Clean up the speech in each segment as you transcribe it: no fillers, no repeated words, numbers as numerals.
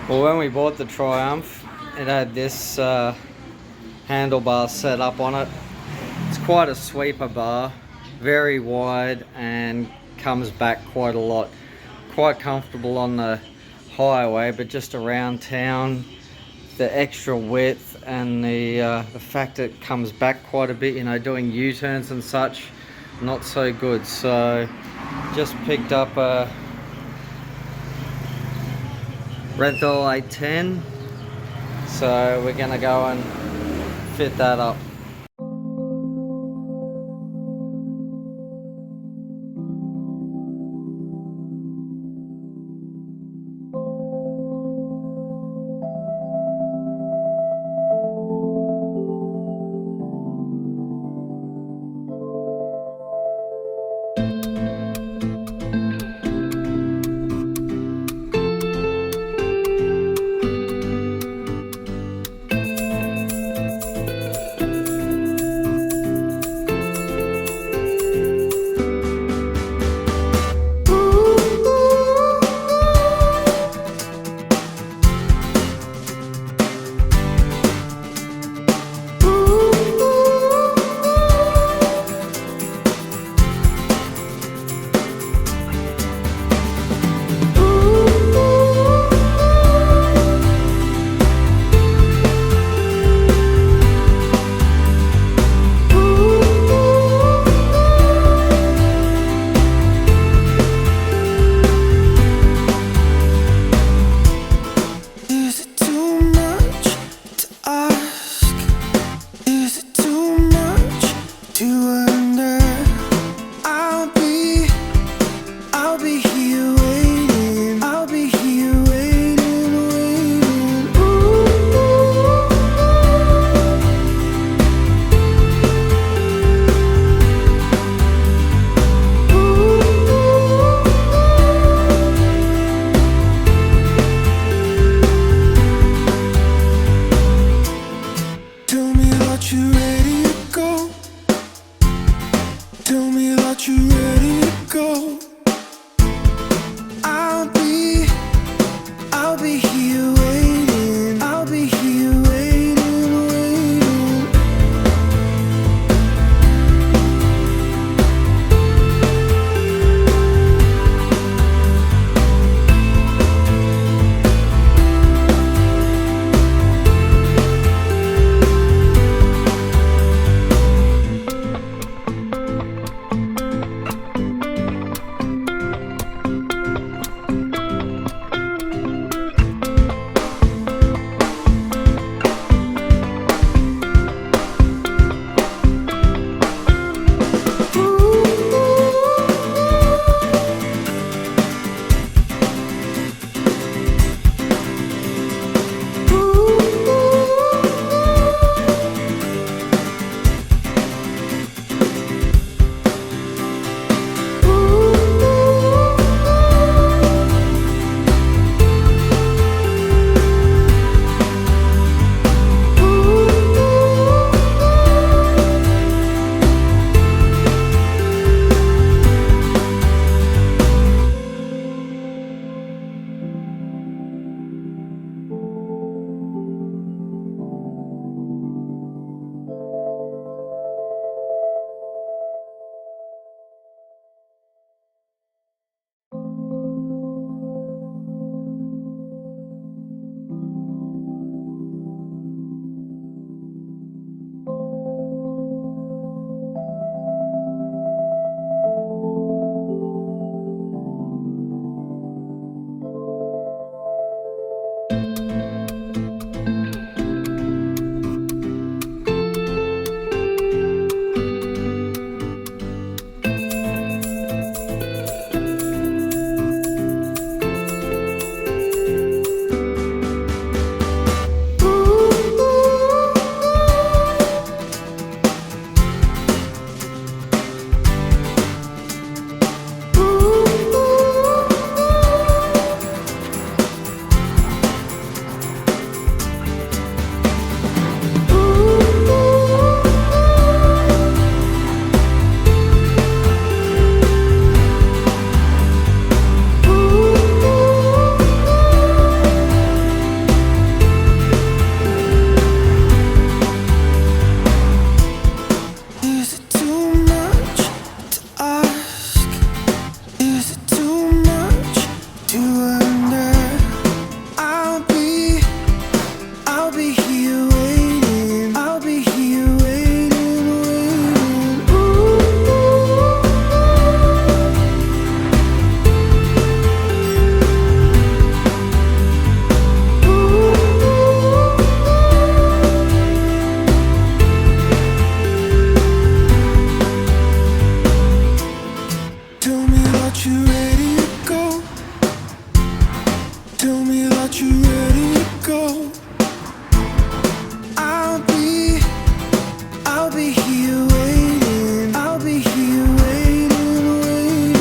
Well, when we bought the Triumph, it had this handlebar set up on it. It's quite a sweeper bar, very wide and comes back quite a lot. Quite comfortable on the highway, but just around town, the extra width and the fact it comes back quite a bit, you know, doing U-turns and such, not so good. So just picked up a Renthal 810, so we're gonna go and fit that up. tell me that you're ready to go. I'll be here waiting. I'll be here waiting, waiting.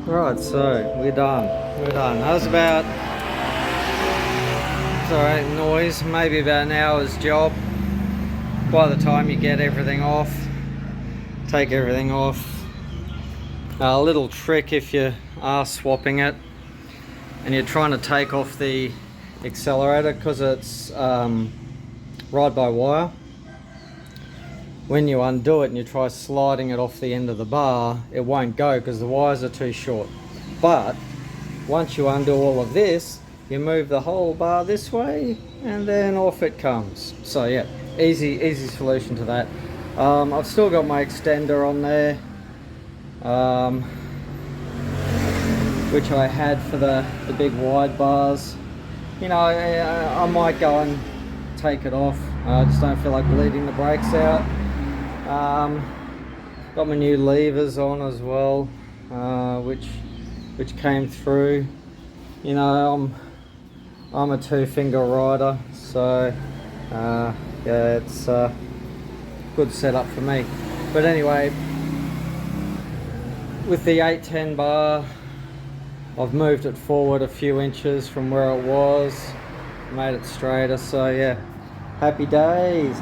Right, so we're done. That was about, sorry, noise, maybe about an hour's job. By the time you get everything off, take everything off. A little trick if you are swapping it and you're trying to take off the accelerator because it's ride by wire. When you undo it and you try sliding it off the end of the bar, it won't go because the wires are too short. But once you undo all of this, you move the whole bar this way and then off it comes. So yeah, easy solution to that. I've still got my extender on there, which I had for the big wide bars. You know, I might go and take it off. I just don't feel like bleeding the brakes out. Got my new levers on as well, which came through. You know, I'm a two-finger rider, so yeah, it's a good setup for me. But anyway, with the 810 bar, I've moved it forward a few inches from where it was, made it straighter. So yeah, happy days.